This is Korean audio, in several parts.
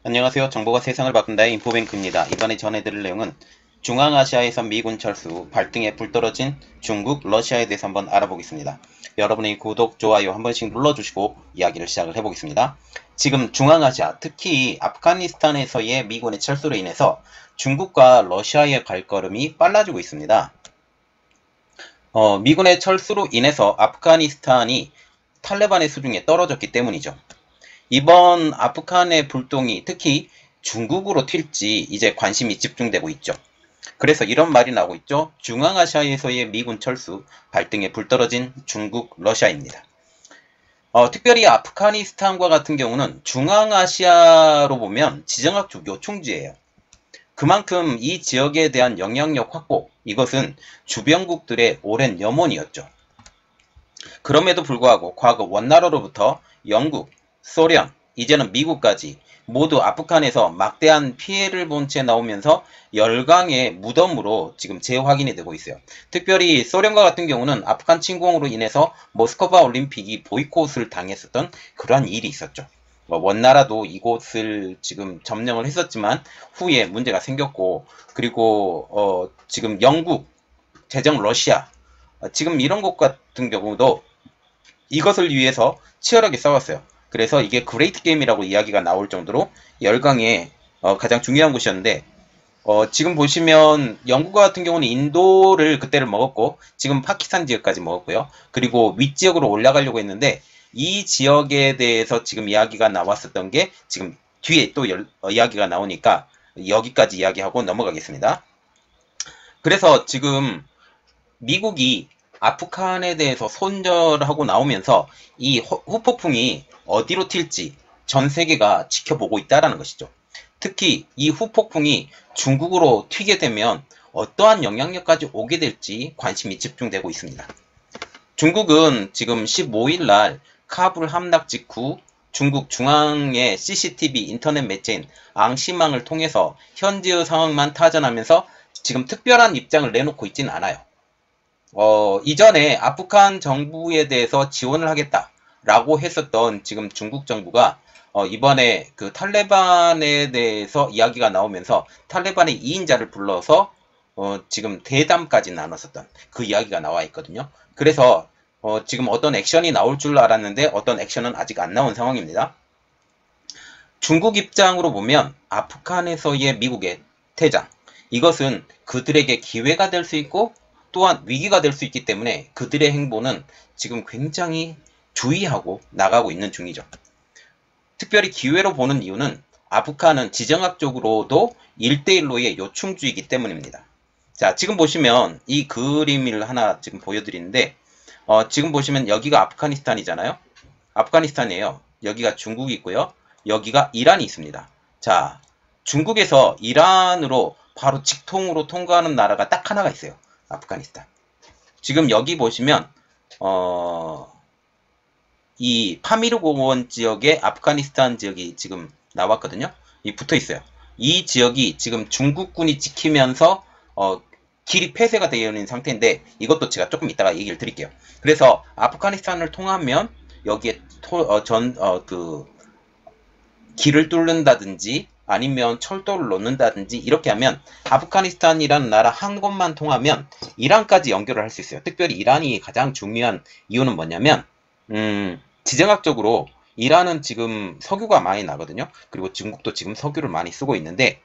안녕하세요. 정보가 세상을 바꾼다의 인포뱅크입니다. 이번에 전해드릴 내용은 중앙아시아에서 미군 철수, 발등에 불 떨어진 중국, 러시아에 대해서 한번 알아보겠습니다. 여러분의 구독, 좋아요 한 번씩 눌러주시고 이야기를 시작을 해보겠습니다. 지금 중앙아시아, 특히 아프가니스탄에서의 미군의 철수로 인해서 중국과 러시아의 발걸음이 빨라지고 있습니다. 미군의 철수로 인해서 아프가니스탄이 탈레반의 수중에 떨어졌기 때문이죠. 이번 아프간의 불똥이 특히 중국으로 튈지 이제 관심이 집중되고 있죠. 그래서 이런 말이 나오고 있죠. 중앙아시아에서의 미군 철수, 발등에 불 떨어진 중국, 러시아입니다. 특별히 아프가니스탄과 같은 경우는 중앙아시아로 보면 지정학적 요충지예요. 그만큼 이 지역에 대한 영향력 확보, 이것은 주변국들의 오랜 염원이었죠. 그럼에도 불구하고 과거 원나라로부터 영국, 소련, 이제는 미국까지 모두 아프간에서 막대한 피해를 본 채 나오면서 열강의 무덤으로 지금 재확인이 되고 있어요. 특별히 소련과 같은 경우는 아프간 침공으로 인해서 모스크바 올림픽이 보이콧을 당했었던 그러한 일이 있었죠. 원나라도 이곳을 지금 점령을 했었지만 후에 문제가 생겼고, 그리고 지금 영국, 제정 러시아, 지금 이런 곳 같은 경우도 이것을 위해서 치열하게 싸웠어요. 그래서 이게 그레이트 게임이라고 이야기가 나올 정도로 열강의 가장 중요한 곳이었는데, 지금 보시면 영국 같은 경우는 인도를 그때를 먹었고 지금 파키스탄 지역까지 먹었고요. 그리고 윗지역으로 올라가려고 했는데 이 지역에 대해서 지금 이야기가 나왔었던 게 지금 뒤에 또 이야기가 나오니까 여기까지 이야기하고 넘어가겠습니다. 그래서 지금 미국이 아프간에 대해서 손절하고 나오면서 이 후폭풍이 어디로 튈지 전 세계가 지켜보고 있다는 것이죠. 특히 이 후폭풍이 중국으로 튀게 되면 어떠한 영향력까지 오게 될지 관심이 집중되고 있습니다. 중국은 지금 15일 날 카불 함락 직후 중국 중앙의 CCTV 인터넷 매체인 앙시망을 통해서 현지의 상황만 타전하면서 지금 특별한 입장을 내놓고 있지는 않아요. 이전에 아프간 정부에 대해서 지원을 하겠다라고 했었던 지금 중국 정부가 이번에 그 탈레반에 대해서 이야기가 나오면서 탈레반의 2인자를 불러서 지금 대담까지 나눴었던 그 이야기가 나와 있거든요. 그래서 지금 어떤 액션이 나올 줄 알았는데 어떤 액션은 아직 안 나온 상황입니다. 중국 입장으로 보면 아프간에서의 미국의 퇴장, 이것은 그들에게 기회가 될 수 있고 또한 위기가 될 수 있기 때문에 그들의 행보는 지금 굉장히 주의하고 나가고 있는 중이죠. 특별히 기회로 보는 이유는 아프간은 지정학적으로도 1대1로의 요충지이기 때문입니다. 자, 지금 보시면 이 그림을 하나 지금 보여드리는데 지금 보시면 여기가 아프가니스탄이잖아요. 아프가니스탄이에요. 여기가 중국이 있고요. 여기가 이란이 있습니다. 자, 중국에서 이란으로 바로 직통으로 통과하는 나라가 딱 하나가 있어요. 아프가니스탄. 지금 여기 보시면 이 파미르 공원 지역에 아프가니스탄 지역이 지금 나왔거든요. 이 붙어 있어요. 이 지역이 지금 중국군이 지키면서 길이 폐쇄가 되어 있는 상태인데 이것도 제가 조금 이따가 얘기를 드릴게요. 그래서 아프가니스탄을 통하면 여기에 길을 뚫는다든지 아니면 철도를 놓는다든지 이렇게 하면 아프가니스탄이라는 나라 한 곳만 통하면 이란까지 연결을 할 수 있어요. 특별히 이란이 가장 중요한 이유는 뭐냐면 지정학적으로 이란은 지금 석유가 많이 나거든요. 그리고 중국도 지금 석유를 많이 쓰고 있는데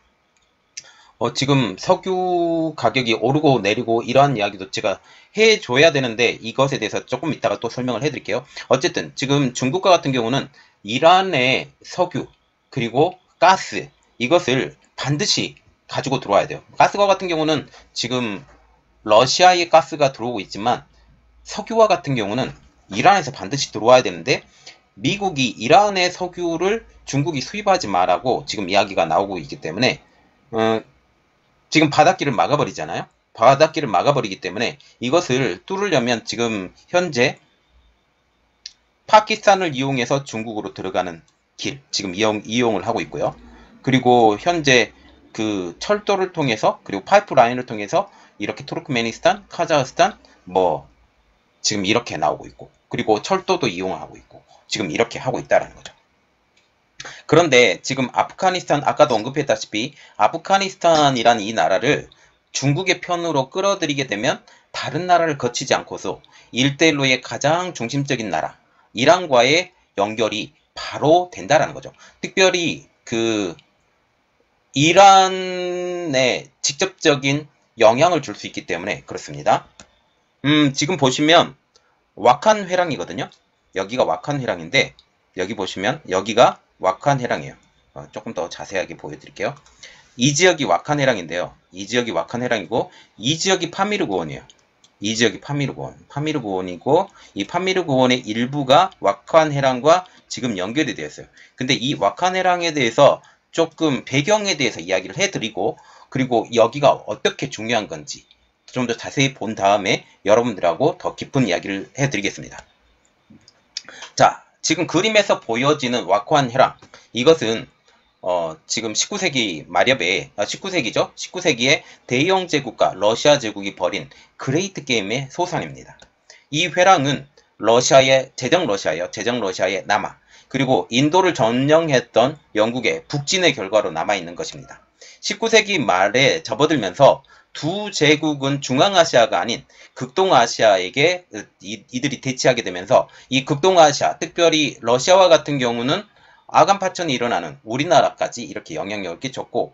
지금 석유 가격이 오르고 내리고 이러한 이야기도 제가 해줘야 되는데 이것에 대해서 조금 이따가 또 설명을 해드릴게요. 어쨌든 지금 중국과 같은 경우는 이란의 석유 그리고 가스 이것을 반드시 가지고 들어와야 돼요. 가스와 같은 경우는 지금 러시아의 가스가 들어오고 있지만 석유와 같은 경우는 이란에서 반드시 들어와야 되는데 미국이 이란의 석유를 중국이 수입하지 말라고 지금 이야기가 나오고 있기 때문에 지금 바닷길을 막아버리잖아요. 바닷길을 막아버리기 때문에 이것을 뚫으려면 지금 현재 파키스탄을 이용해서 중국으로 들어가는 길 지금 이용을 하고 있고요. 그리고 현재 그 철도를 통해서 그리고 파이프라인을 통해서 이렇게 투르크메니스탄, 카자흐스탄 지금 이렇게 나오고 있고 그리고 철도도 이용하고 있고 지금 이렇게 하고 있다라는 거죠. 그런데 지금 아프가니스탄, 아까도 언급했다시피 아프가니스탄이란 이 나라를 중국의 편으로 끌어들이게 되면 다른 나라를 거치지 않고서 일대일로의 가장 중심적인 나라 이란과의 연결이 바로 된다라는 거죠. 특별히 그 이란에 직접적인 영향을 줄 수 있기 때문에 그렇습니다. 지금 보시면 와칸 회랑이거든요. 여기가 와칸 회랑인데 여기 보시면 여기가 와칸 회랑이에요. 조금 더 자세하게 보여드릴게요. 이 지역이 와칸 회랑인데요. 이 지역이 와칸 회랑이고 이 지역이 파미르고원이에요. 이 지역이 파미르고원이고 이 파미르고원의 일부가 와칸 회랑과 지금 연결이 되어 있어요. 근데 이 와칸 회랑에 대해서 조금 배경에 대해서 이야기를 해드리고 그리고 여기가 어떻게 중요한 건지 좀 더 자세히 본 다음에 여러분들하고 더 깊은 이야기를 해드리겠습니다. 자, 지금 그림에서 보여지는 와칸 회랑 이것은 지금 19세기 말엽에 19세기죠. 19세기에 대영 제국과 러시아 제국이 벌인 그레이트 게임의 소산입니다. 이 회랑은 제정 러시아의 남하 그리고 인도를 점령했던 영국의 북진의 결과로 남아있는 것입니다. 19세기 말에 접어들면서 두 제국은 중앙아시아가 아닌 극동아시아에게 이들이 대치하게 되면서 이 극동아시아, 특별히 러시아와 같은 경우는 아간 파천이 일어나는 우리나라까지 이렇게 영향력을 끼쳤고,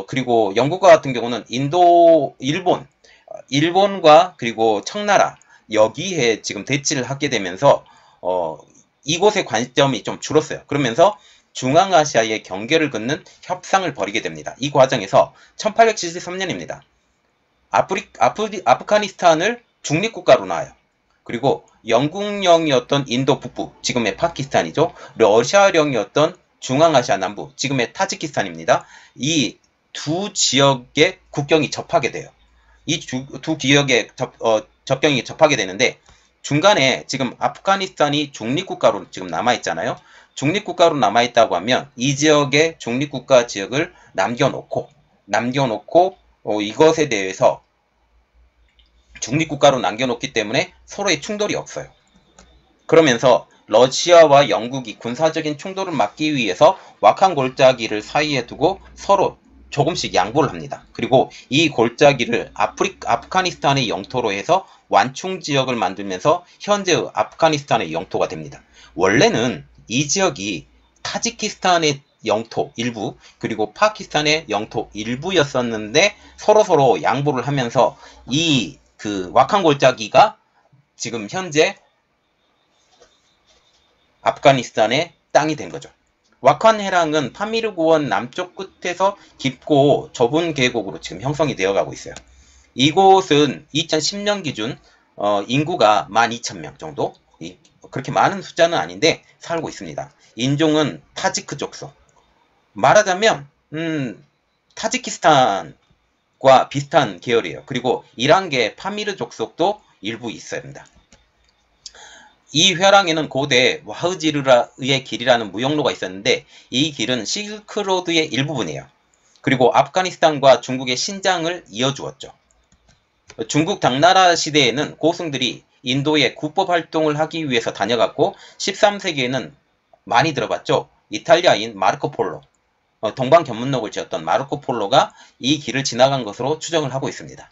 그리고 영국과 같은 경우는 일본과 그리고 청나라, 여기에 지금 대치를 하게 되면서, 이곳의 관점이 좀 줄었어요. 그러면서 중앙아시아의 경계를 긋는 협상을 벌이게 됩니다. 이 과정에서 1873년입니다. 아프가니스탄을 중립국가로 놔요. 그리고 영국령이었던 인도 북부, 지금의 파키스탄이죠. 러시아령이었던 중앙아시아 남부, 지금의 타지키스탄입니다. 이 두 지역의 국경이 접하게 돼요. 이 두 지역의 접경이 접하게 되는데 중간에 지금 아프가니스탄이 중립국가로 지금 남아있잖아요. 중립국가로 남아있다고 하면 이 지역의 중립국가 지역을 남겨놓고 이것에 대해서 중립국가로 남겨놓기 때문에 서로의 충돌이 없어요. 그러면서 러시아와 영국이 군사적인 충돌을 막기 위해서 와칸 골짜기를 사이에 두고 서로 조금씩 양보를 합니다. 그리고 이 골짜기를 아프가니스탄의 영토로 해서 완충 지역을 만들면서 현재의 아프가니스탄의 영토가 됩니다. 원래는 이 지역이 타지키스탄의 영토 일부 그리고 파키스탄의 영토 일부였었는데 서로 양보를 하면서 이 와칸 골짜기가 지금 현재 아프가니스탄의 땅이 된 거죠. 와칸 회랑은 파미르고원 남쪽 끝에서 깊고 좁은 계곡으로 지금 형성이 되어 가고 있어요. 이곳은 2010년 기준 인구가 12,000명 정도, 그렇게 많은 숫자는 아닌데 살고 있습니다. 인종은 타지크 족속. 말하자면 타지키스탄과 비슷한 계열이에요. 그리고 이란계 파미르 족속도 일부 있습니다. 이 회랑에는 고대 와흐지르의 길이라는 무역로가 있었는데 이 길은 실크로드의 일부분이에요. 그리고 아프가니스탄과 중국의 신장을 이어주었죠. 중국 당나라 시대에는 고승들이 인도에 국법 활동을 하기 위해서 다녀갔고 13세기에는 많이 들어봤죠. 이탈리아인 마르코 폴로, 동방견문록을 지었던 마르코 폴로가 이 길을 지나간 것으로 추정을 하고 있습니다.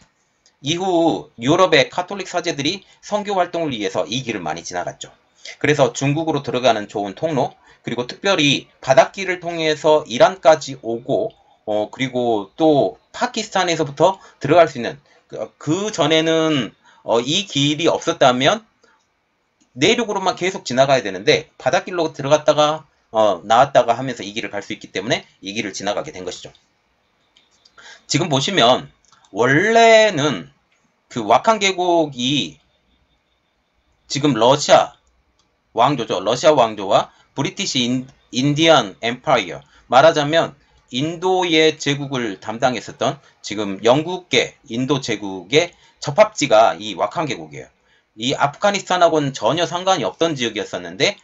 이후 유럽의 카톨릭 사제들이 선교 활동을 위해서 이 길을 많이 지나갔죠. 그래서 중국으로 들어가는 좋은 통로, 그리고 특별히 바닷길을 통해서 이란까지 오고 그리고 또 파키스탄에서부터 들어갈 수 있는 그 전에는 이 길이 없었다면 내륙으로만 계속 지나가야 되는데 바닷길로 들어갔다가 나왔다가 하면서 이 길을 갈 수 있기 때문에 이 길을 지나가게 된 것이죠. 지금 보시면 원래는 그 와칸 계곡이 지금 러시아 왕조죠. 러시아 왕조와 브리티시 인디안 엠파이어, 말하자면 인도의 제국을 담당했었던 지금 영국계 인도 제국의 접합지가 이 와칸 계곡이에요. 이 아프가니스탄하고는 전혀 상관이 없던 지역이었었는데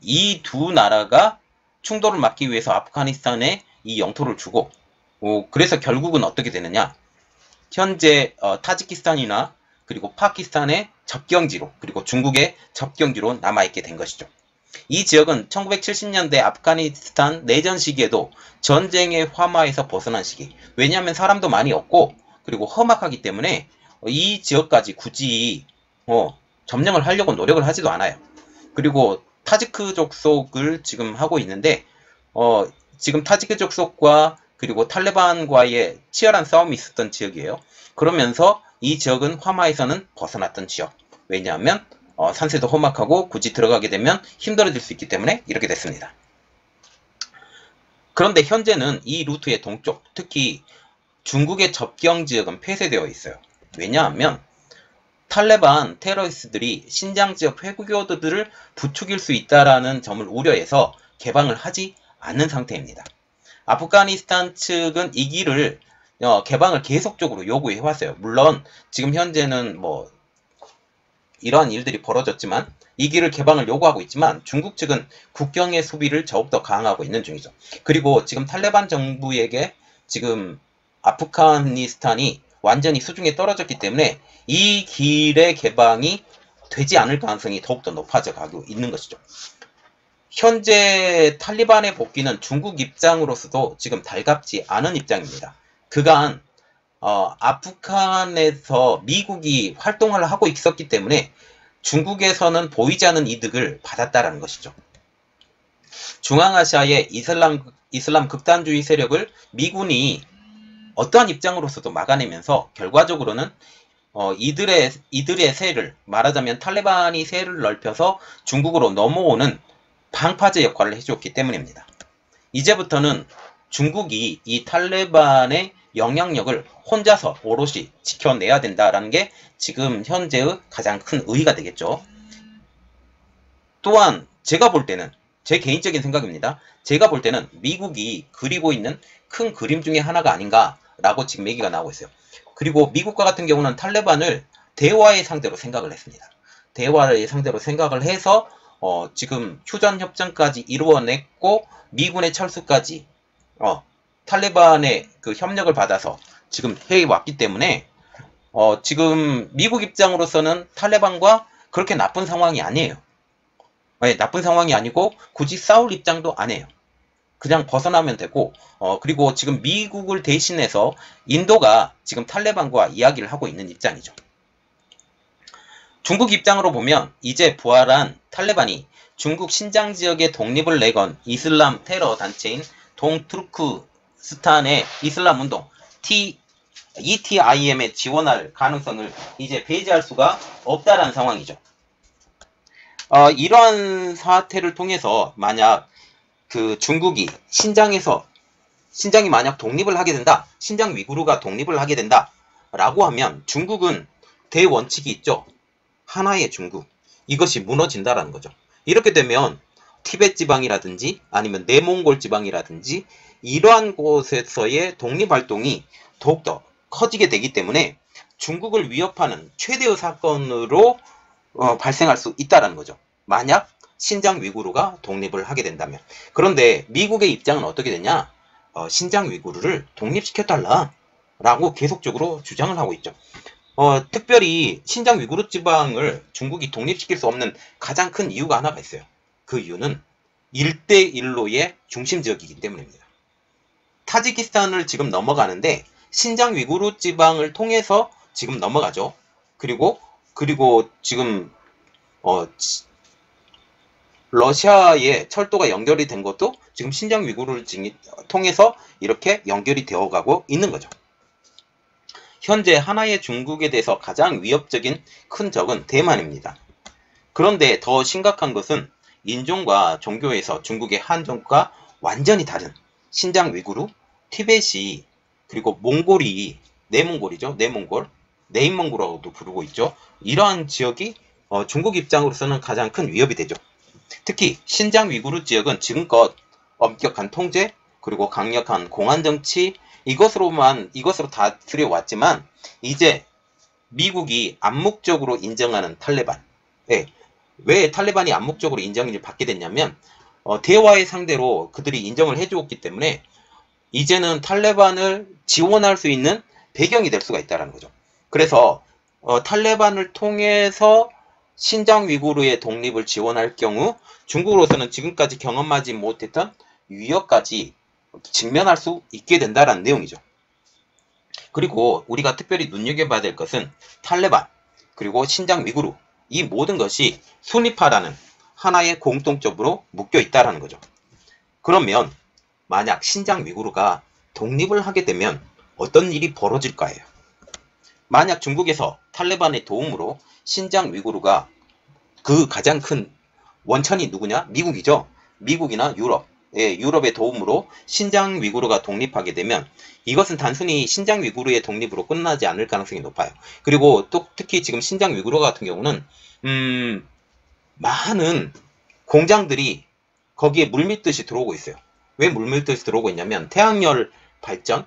이 두 나라가 충돌을 막기 위해서 아프가니스탄에 이 영토를 주고 그래서 결국은 어떻게 되느냐, 현재 타지키스탄이나 그리고 파키스탄의 접경지로 그리고 중국의 접경지로 남아있게 된 것이죠. 이 지역은 1970년대 아프가니스탄 내전 시기에도 전쟁의 화마에서 벗어난 시기. 왜냐하면 사람도 많이 없고 그리고 험악하기 때문에 이 지역까지 굳이 점령을 하려고 노력을 하지도 않아요. 그리고 타지크 족속을 지금 하고 있는데 지금 타지크 족속과 그리고 탈레반과의 치열한 싸움이 있었던 지역이에요. 그러면서 이 지역은 화마에서는 벗어났던 지역. 왜냐하면 산세도 험악하고 굳이 들어가게 되면 힘들어질 수 있기 때문에 이렇게 됐습니다. 그런데 현재는 이 루트의 동쪽, 특히 중국의 접경 지역은 폐쇄되어 있어요. 왜냐하면 탈레반 테러리스트들이 신장 지역 회교도들을 부추길 수 있다는 점을 우려해서 개방을 하지 않는 상태입니다. 아프가니스탄 측은 이 길을 개방을 계속적으로 요구해 왔어요. 물론 지금 현재는 이러한 일들이 벌어졌지만 이 길을 개방을 요구하고 있지만 중국 측은 국경의 수비를 더욱더 강화하고 있는 중이죠. 그리고 지금 탈레반 정부에게 지금 아프가니스탄이 완전히 수중에 떨어졌기 때문에 이 길의 개방이 되지 않을 가능성이 더욱더 높아져 가고 있는 것이죠. 현재 탈리반의 복귀는 중국 입장으로서도 지금 달갑지 않은 입장입니다. 그간 아프간에서 미국이 활동을 하고 있었기 때문에 중국에서는 보이지 않는 이득을 받았다라는 것이죠. 중앙아시아의 이슬람 극단주의 세력을 미군이 어떠한 입장으로서도 막아내면서 결과적으로는 이들의 세를 말하자면 탈레반이 세를 넓혀서 중국으로 넘어오는 방파제 역할을 해줬기 때문입니다. 이제부터는 중국이 이 탈레반의 영향력을 혼자서 오롯이 지켜내야 된다라는 게 지금 현재의 가장 큰 의의가 되겠죠. 또한 제가 볼 때는 제 개인적인 생각입니다. 제가 볼 때는 미국이 그리고 있는 큰 그림 중에 하나가 아닌가라고 지금 얘기가 나오고 있어요. 그리고 미국과 같은 경우는 탈레반을 대화의 상대로 생각을 했습니다. 대화의 상대로 생각을 해서 지금 휴전협정까지 이루어냈고 미군의 철수까지 탈레반의 그 협력을 받아서 지금 해왔기 때문에 지금 미국 입장으로서는 탈레반과 그렇게 나쁜 상황이 아니에요. 나쁜 상황이 아니고 굳이 싸울 입장도 아니에요. 그냥 벗어나면 되고 그리고 지금 미국을 대신해서 인도가 지금 탈레반과 이야기를 하고 있는 입장이죠. 중국 입장으로 보면 이제 부활한 탈레반이 중국 신장 지역의 독립을 내건 이슬람 테러 단체인 동투르크스탄의 이슬람 운동 ETIM에 지원할 가능성을 이제 배제할 수가 없다라는 상황이죠. 이러한 사태를 통해서 만약 그 중국이 신장이 만약 독립을 하게 된다, 신장 위구르가 독립을 하게 된다 라고 하면 중국은 대원칙이 있죠. 하나의 중국, 이것이 무너진다라는 거죠. 이렇게 되면 티베트 지방이라든지 아니면 내몽골 지방이라든지 이러한 곳에서의 독립활동이 더욱더 커지게 되기 때문에 중국을 위협하는 최대의 사건으로 발생할 수 있다는 거죠. 만약 신장 위구르가 독립을 하게 된다면. 그런데 미국의 입장은 어떻게 되냐? 신장 위구르를 독립시켜달라 라고 계속적으로 주장을 하고 있죠. 특별히 신장 위구르 지방을 중국이 독립시킬 수 없는 가장 큰 이유가 하나가 있어요. 그 이유는 1대1로의 중심 지역이기 때문입니다. 타지키스탄을 지금 넘어가는데 신장 위구르 지방을 통해서 지금 넘어가죠. 그리고 지금 러시아의 철도가 연결이 된 것도 지금 신장 위구르를 통해서 이렇게 연결이 되어가고 있는 거죠. 현재 하나의 중국에 대해서 가장 위협적인 큰 적은 대만입니다. 그런데 더 심각한 것은 인종과 종교에서 중국의 한정과 완전히 다른 신장 위구르, 티벳이 그리고 몽골이 내몽골이죠. 네임몽골이라고도 부르고 있죠. 이러한 지역이 중국 입장으로서는 가장 큰 위협이 되죠. 특히 신장 위구르 지역은 지금껏 엄격한 통제 그리고 강력한 공안정치 이것으로 다스려 왔지만 이제 미국이 암묵적으로 인정하는 탈레반. 왜 탈레반이 암묵적으로 인정을 받게 됐냐면 대화의 상대로 그들이 인정을 해주었기 때문에 이제는 탈레반을 지원할 수 있는 배경이 될 수가 있다는 거죠. 그래서 탈레반을 통해서 신장 위구르의 독립을 지원할 경우 중국으로서는 지금까지 경험하지 못했던 위협까지 직면할 수 있게 된다는 내용이죠. 그리고 우리가 특별히 눈여겨봐야 될 것은 탈레반, 그리고 신장 위구르, 이 모든 것이 순위파라는 하나의 공통점으로 묶여 있다는 거죠. 그러면 만약 신장 위구르가 독립을 하게 되면 어떤 일이 벌어질까요? 만약 중국에서 탈레반의 도움으로 신장 위구르가, 그 가장 큰 원천이 누구냐? 미국이죠. 미국이나 유럽, 유럽의 도움으로 신장 위구르가 독립하게 되면 이것은 단순히 신장 위구르의 독립으로 끝나지 않을 가능성이 높아요. 그리고 또 특히 지금 신장 위구르 같은 경우는 많은 공장들이 거기에 물밀듯이 들어오고 있어요. 왜 물밀듯이 들어오고 있냐면 태양열 발전,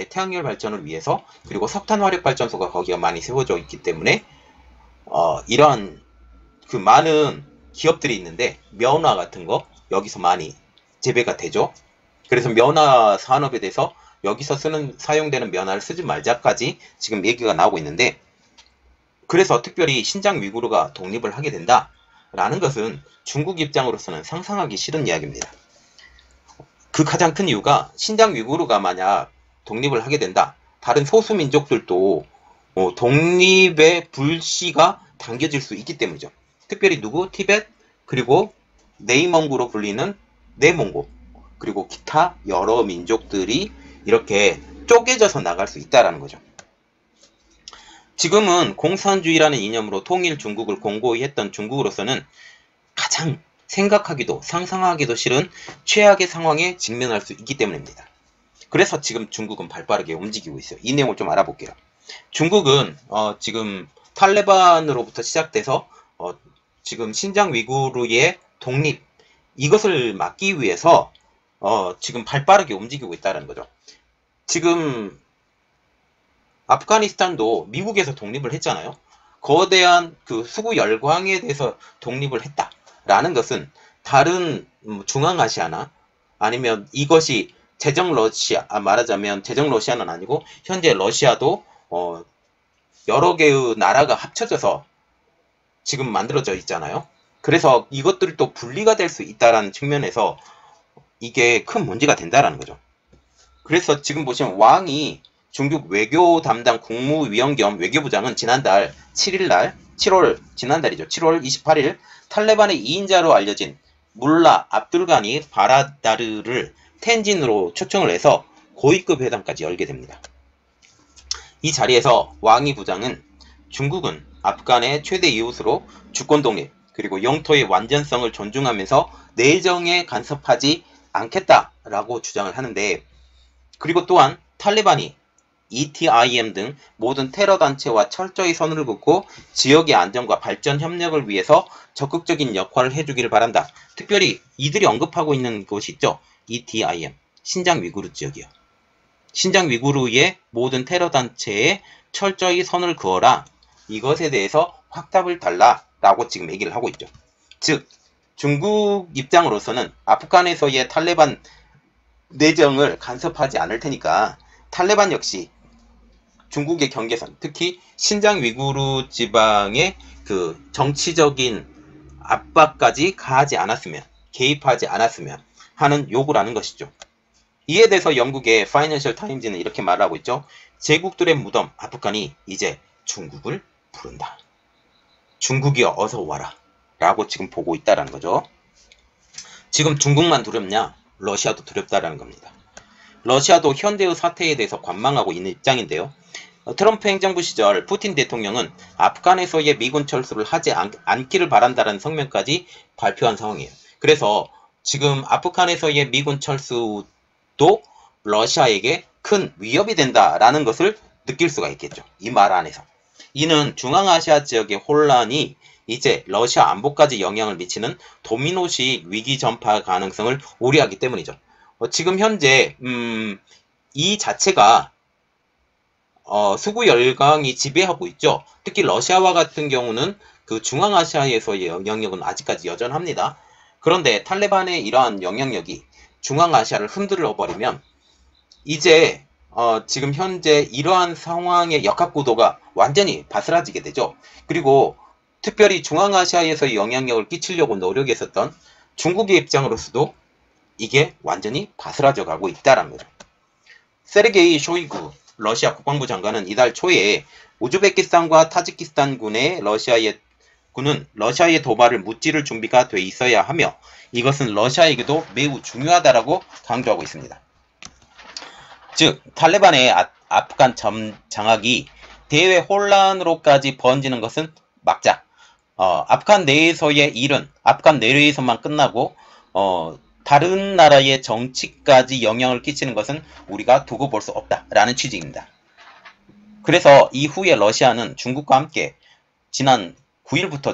태양열 발전을 위해서, 그리고 석탄 화력 발전소가 거기가 많이 세워져 있기 때문에 이러한 그 많은 기업들이 있는데 면화 같은 거 여기서 많이 재배가 되죠. 그래서 면화 산업에 대해서 여기서 사용되는 면화를 쓰지 말자까지 지금 얘기가 나오고 있는데, 그래서 특별히 신장 위구르가 독립을 하게 된다라는 것은 중국 입장으로서는 상상하기 싫은 이야기입니다. 그 가장 큰 이유가 신장 위구르가 만약 독립을 하게 된다, 다른 소수민족들도 독립의 불씨가 당겨질 수 있기 때문이죠. 특별히 티벳, 그리고 네이멍구로 불리는 내몽고, 그리고 기타 여러 민족들이 이렇게 쪼개져서 나갈 수 있다는 거죠. 지금은 공산주의라는 이념으로 통일 중국을 공고히 했던 중국으로서는 가장 생각하기도 상상하기도 싫은 최악의 상황에 직면할 수 있기 때문입니다. 그래서 지금 중국은 발빠르게 움직이고 있어요. 이 내용을 좀 알아볼게요. 중국은 지금 탈레반으로부터 시작돼서 지금 신장 위구르의 독립, 이것을 막기 위해서 지금 발빠르게 움직이고 있다는 거죠. 지금 아프가니스탄도 미국에서 독립을 했잖아요. 거대한 그 수구 열강에 대해서 독립을 했다라는 것은 다른 중앙아시아나 아니면 이것이 제정 러시아, 말하자면 제정 러시아는 아니고 현재 러시아도 여러 개의 나라가 합쳐져서 지금 만들어져 있잖아요. 그래서 이것들이 또 분리가 될 수 있다는 측면에서 이게 큰 문제가 된다는 거죠. 그래서 지금 보시면 왕이 중국 외교 담당 국무위원 겸 외교부장은 지난달 7월 28일 탈레반의 2인자로 알려진 물라 압둘가니 바라다르를 텐진으로 초청을 해서 고위급 회담까지 열게 됩니다. 이 자리에서 왕이 부장은 중국은 아프간의 최대 이웃으로 주권 독립, 그리고 영토의 완전성을 존중하면서 내정에 간섭하지 않겠다라고 주장을 하는데, 그리고 또한 탈레반이 ETIM 등 모든 테러 단체와 철저히 선을 긋고 지역의 안정과 발전 협력을 위해서 적극적인 역할을 해주기를 바란다. 특별히 이들이 언급하고 있는 곳이 있죠. ETIM, 신장 위구르 지역이요. 신장 위구르의 모든 테러 단체에 철저히 선을 그어라. 이것에 대해서 확답을 달라라고 지금 얘기를 하고 있죠. 즉 중국 입장으로서는 아프간에서의 탈레반 내정을 간섭하지 않을 테니까 탈레반 역시 중국의 경계선, 특히 신장 위구르 지방의 그 정치적인 압박까지 가하지 않았으면, 개입하지 않았으면 하는 요구를 하는 것이죠. 이에 대해서 영국의 파이낸셜 타임즈는 이렇게 말하고 있죠. 제국들의 무덤 아프간이 이제 중국을 부른다. 중국이여 어서 와라 라고 지금 보고 있다는 거죠. 지금 중국만 두렵냐? 러시아도 두렵다라는 겁니다. 러시아도 현대의 사태에 대해서 관망하고 있는 입장인데요. 트럼프 행정부 시절 푸틴 대통령은 아프간에서의 미군 철수를 하지 않기를 바란다는 성명까지 발표한 상황이에요. 그래서 지금 아프간에서의 미군 철수도 러시아에게 큰 위협이 된다라는 것을 느낄 수가 있겠죠. 이 말 안에서. 이는 중앙아시아 지역의 혼란이 이제 러시아 안보까지 영향을 미치는 도미노식 위기 전파 가능성을 우려하기 때문이죠. 지금 현재 이 자체가 수구 열강이 지배하고 있죠. 특히 러시아와 같은 경우는 그 중앙아시아에서의 영향력은 아직까지 여전합니다. 그런데 탈레반의 이러한 영향력이 중앙아시아를 흔들어 버리면 이제 지금 현재 이러한 상황의 역학구도가 완전히 바스라지게 되죠. 그리고 특별히 중앙아시아에서 영향력을 끼치려고 노력했었던 중국의 입장으로서도 이게 완전히 바스라져 가고 있다는 거죠. 세르게이 쇼이구 러시아 국방부 장관은 이달 초에 우즈베키스탄과 타지키스탄군의 군은 러시아의 도발을 무찌를 준비가 돼 있어야 하며 이것은 러시아에게도 매우 중요하다라고 강조하고 있습니다. 즉 탈레반의 아프간 장악이 대외 혼란으로까지 번지는 것은 막자. 아프간 내에서의 일은 아프간 내에서만 끝나고 다른 나라의 정치까지 영향을 끼치는 것은 우리가 두고 볼 수 없다라는 취지입니다. 그래서 이후에 러시아는 중국과 함께 지난 9일부터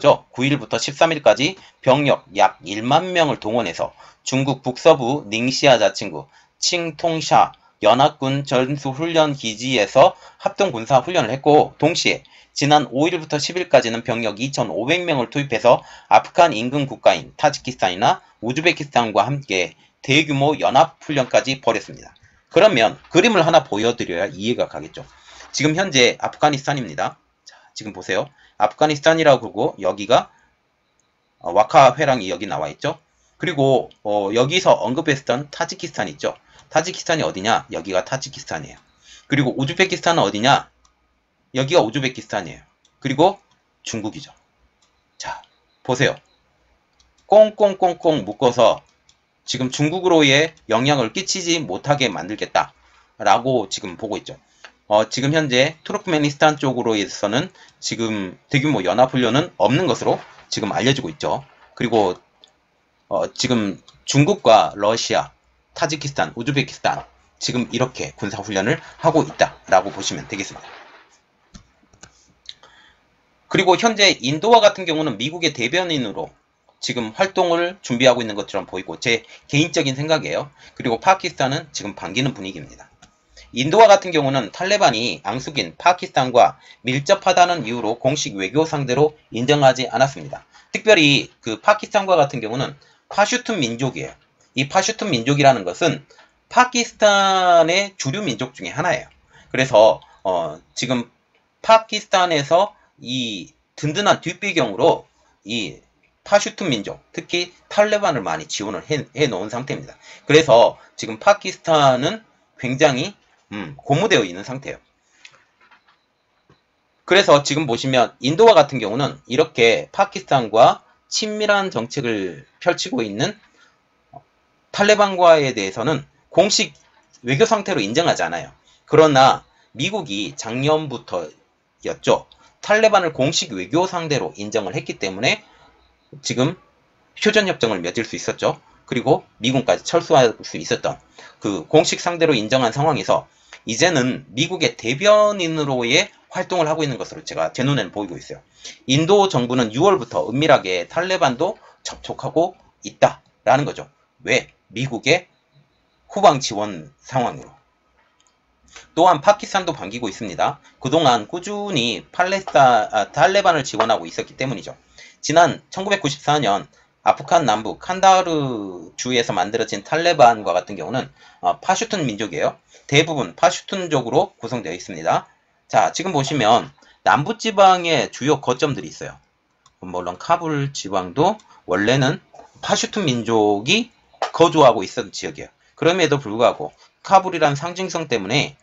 13일까지 병력 약 1만 명을 동원해서 중국 북서부 닝시아 자친구 칭통샤 연합군 전수훈련 기지에서 합동군사훈련을 했고 동시에 지난 5일부터 10일까지는 병력 2,500명을 투입해서 아프간 인근 국가인 타지키스탄이나 우즈베키스탄과 함께 대규모 연합훈련까지 벌였습니다. 그러면 그림을 하나 보여드려야 이해가 가겠죠. 지금 현재 아프가니스탄입니다. 자, 지금 보세요. 아프가니스탄이라고 그러고 여기가 와카 회랑이 여기 나와 있죠. 그리고 여기서 언급했던 타지키스탄 있죠. 타지키스탄이 어디냐? 여기가 타지키스탄이에요. 그리고 우즈베키스탄은 어디냐? 여기가 우즈베키스탄이에요. 그리고 중국이죠. 자, 보세요. 꽁꽁꽁꽁 묶어서 지금 중국으로의 영향을 끼치지 못하게 만들겠다라고 지금 보고 있죠. 지금 현재 투르크메니스탄 쪽으로에서는 지금 대규모 연합훈련은 없는 것으로 지금 알려지고 있죠. 그리고 지금 중국과 러시아, 타지키스탄, 우즈베키스탄 지금 이렇게 군사훈련을 하고 있다라고 보시면 되겠습니다. 그리고 현재 인도와 같은 경우는 미국의 대변인으로 지금 활동을 준비하고 있는 것처럼 보이고 제 개인적인 생각이에요. 그리고 파키스탄은 지금 반기는 분위기입니다. 인도와 같은 경우는 탈레반이 앙숙인 파키스탄과 밀접하다는 이유로 공식 외교 상대로 인정하지 않았습니다. 특별히 그 파키스탄과 같은 경우는 파슈툰 민족이에요. 이 파슈툰 민족이라는 것은 파키스탄의 주류 민족 중에 하나예요. 그래서 지금 파키스탄에서 이 든든한 뒷배경으로 이 파슈툰 민족, 특히 탈레반을 많이 지원을 해 놓은 상태입니다. 그래서 지금 파키스탄은 굉장히 고무되어 있는 상태예요. 그래서 지금 보시면 인도와 같은 경우는 이렇게 파키스탄과 친밀한 정책을 펼치고 있는 탈레반과에 대해서는 공식 외교 상태로 인정하지 않아요. 그러나 미국이 작년부터였죠. 탈레반을 공식 외교 상대로 인정을 했기 때문에 지금 휴전협정을 맺을 수 있었죠. 그리고 미군까지 철수할 수 있었던 그 공식 상대로 인정한 상황에서 이제는 미국의 대변인으로의 활동을 하고 있는 것으로 제가 제 눈에는 보이고 있어요. 인도 정부는 6월부터 은밀하게 탈레반도 접촉하고 있다라는 거죠. 왜? 미국의 후방 지원 상황으로. 또한 파키스탄도 반기고 있습니다. 그동안 꾸준히 탈레반을 지원하고 있었기 때문이죠. 지난 1994년 아프간 남부 칸다하르 주에서 만들어진 탈레반과 같은 경우는 파슈툰 민족이에요. 대부분 파슈툰족으로 구성되어 있습니다. 자, 지금 보시면 남부지방에 주요 거점들이 있어요. 물론 카불 지방도 원래는 파슈툰 민족이 거주하고 있었던 지역이에요. 그럼에도 불구하고 카불이란 상징성 때문에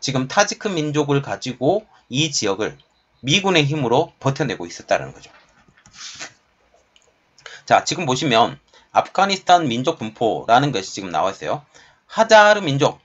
지금 타지크 민족을 가지고 이 지역을 미군의 힘으로 버텨내고 있었다는 거죠. 자, 지금 보시면 아프가니스탄 민족 분포라는 것이 지금 나와 있어요. 하자르 민족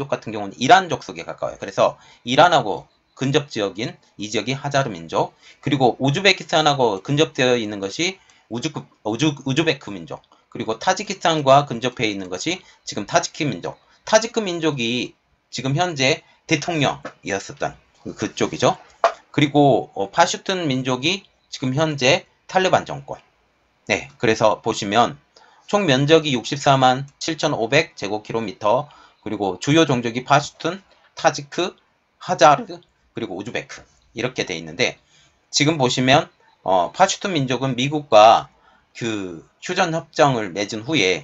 같은 경우는 이란족 속에 가까워요. 그래서 이란하고 근접 지역인 이 지역이 하자르 민족, 그리고 우즈베키스탄하고 근접되어 있는 것이 우즈베크 민족, 그리고 타지키스탄과 근접해 있는 것이 지금 타지키 민족. 타지크 민족이 지금 현재 대통령이었었던 그쪽이죠. 그리고 파슈툰 민족이 지금 현재 탈레반 정권. 네, 그래서 보시면 총 면적이 64만 7,500 제곱킬로미터, 그리고 주요 종족이 파슈툰, 타지크, 하자르, 그리고 우즈베크 이렇게 돼 있는데, 지금 보시면 파슈툰 민족은 미국과 그 휴전 협정을 맺은 후에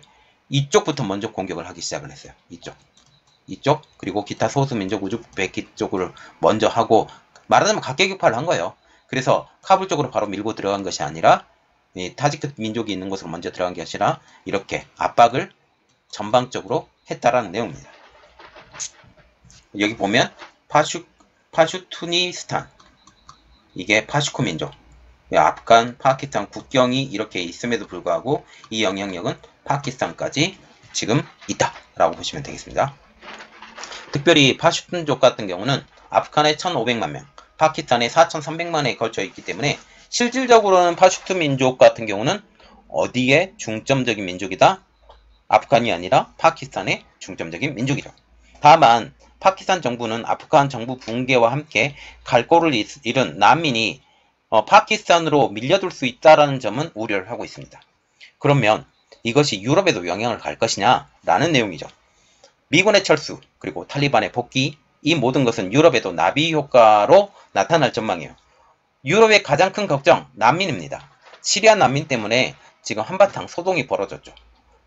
이쪽부터 먼저 공격을 하기 시작을 했어요. 이쪽 그리고 기타 소수 민족 우즈베키 쪽을 먼저 하고, 말하자면 각계격파를 한 거예요. 그래서 카불 쪽으로 바로 밀고 들어간 것이 아니라 타지크 민족이 있는 곳으로 먼저 들어간 게 아니라 이렇게 압박을 전방적으로 했다라는 내용입니다. 여기 보면 파슈투니스탄, 이게 파슈쿠 민족, 아프간, 파키스탄 국경이 이렇게 있음에도 불구하고 이 영향력은 파키스탄까지 지금 있다라고 보시면 되겠습니다. 특별히 파슈툰족 같은 경우는 아프간에 1,500만 명, 파키스탄에 4,300만에 걸쳐 있기 때문에 실질적으로는 파슈투 민족 같은 경우는 어디에 중점적인 민족이다? 아프간이 아니라 파키스탄의 중점적인 민족이죠. 다만 파키스탄 정부는 아프간 정부 붕괴와 함께 갈 곳을 잃은 난민이 파키스탄으로 밀려들 수 있다는 점은 우려를 하고 있습니다. 그러면 이것이 유럽에도 영향을 갈 것이냐? 라는 내용이죠. 미군의 철수, 그리고 탈리반의 복귀, 이 모든 것은 유럽에도 나비 효과로 나타날 전망이에요. 유럽의 가장 큰 걱정, 난민입니다. 시리아 난민 때문에 지금 한바탕 소동이 벌어졌죠.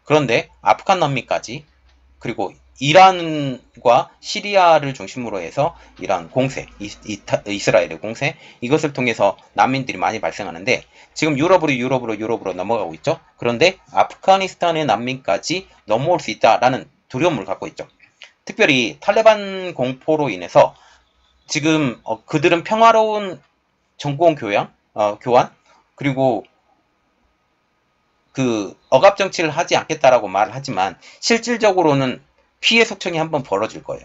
그런데 아프간 난민까지, 그리고 이란과 시리아를 중심으로 해서 이란 공세, 이스라엘의 공세, 이것을 통해서 난민들이 많이 발생하는데 지금 유럽으로 넘어가고 있죠. 그런데 아프가니스탄의 난민까지 넘어올 수 있다라는 두려움을 갖고 있죠. 특별히 탈레반 공포로 인해서 지금 그들은 평화로운 정권 교환, 그리고 그 억압 정치를 하지 않겠다라고 말을 하지만 실질적으로는 피해 속청이 한번 벌어질 거예요.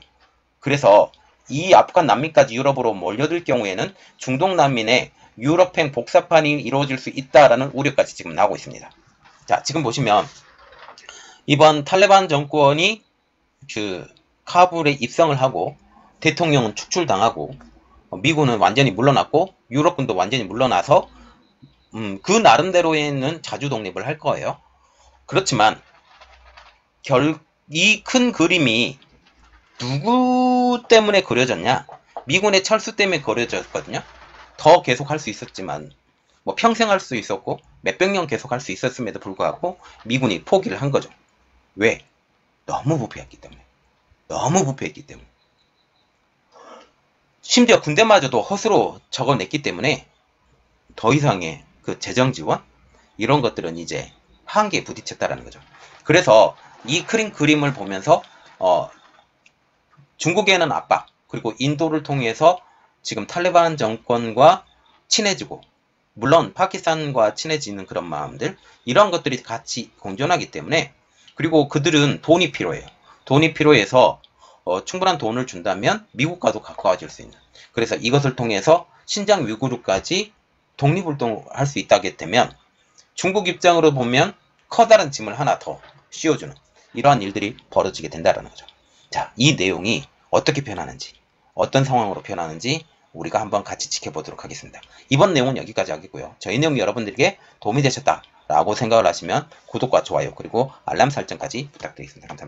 그래서 이 아프간 난민까지 유럽으로 몰려들 경우에는 중동 난민의 유럽행 복사판이 이루어질 수 있다라는 우려까지 지금 나오고 있습니다. 자, 지금 보시면 이번 탈레반 정권이 그 카불에 입성을 하고 대통령은 축출당하고 미군은 완전히 물러났고 유럽군도 완전히 물러나서 그 나름대로에는 자주 독립을 할 거예요. 그렇지만 이 큰 그림이 누구 때문에 그려졌냐? 미군의 철수 때문에 그려졌거든요. 더 계속 할 수 있었지만 뭐 평생 할 수 있었고 몇백 년 계속 할 수 있었음에도 불구하고 미군이 포기를 한 거죠. 왜? 너무 부패했기 때문에. 심지어 군대마저도 허수로 적어냈기 때문에 더 이상의 그 재정 지원 이런 것들은 이제 한계에 부딪혔다라는 거죠. 그래서 이 그림을 보면서 중국에는 압박, 그리고 인도를 통해서 지금 탈레반 정권과 친해지고, 물론 파키스탄과 친해지는 그런 마음들, 이런 것들이 같이 공존하기 때문에, 그리고 그들은 돈이 필요해요. 돈이 필요해서 충분한 돈을 준다면 미국과도 가까워질 수 있는, 그래서 이것을 통해서 신장 위구르까지 독립운동할 수 있다게 되면 중국 입장으로 보면 커다란 짐을 하나 더 씌워주는 이러한 일들이 벌어지게 된다는 거죠. 자, 이 내용이 어떻게 변하는지, 어떤 상황으로 변하는지 우리가 한번 같이 지켜보도록 하겠습니다. 이번 내용은 여기까지 하겠고요. 저희 내용이 여러분들에게 도움이 되셨다라고 생각을 하시면 구독과 좋아요 그리고 알람 설정까지 부탁드리겠습니다. 감사합니다.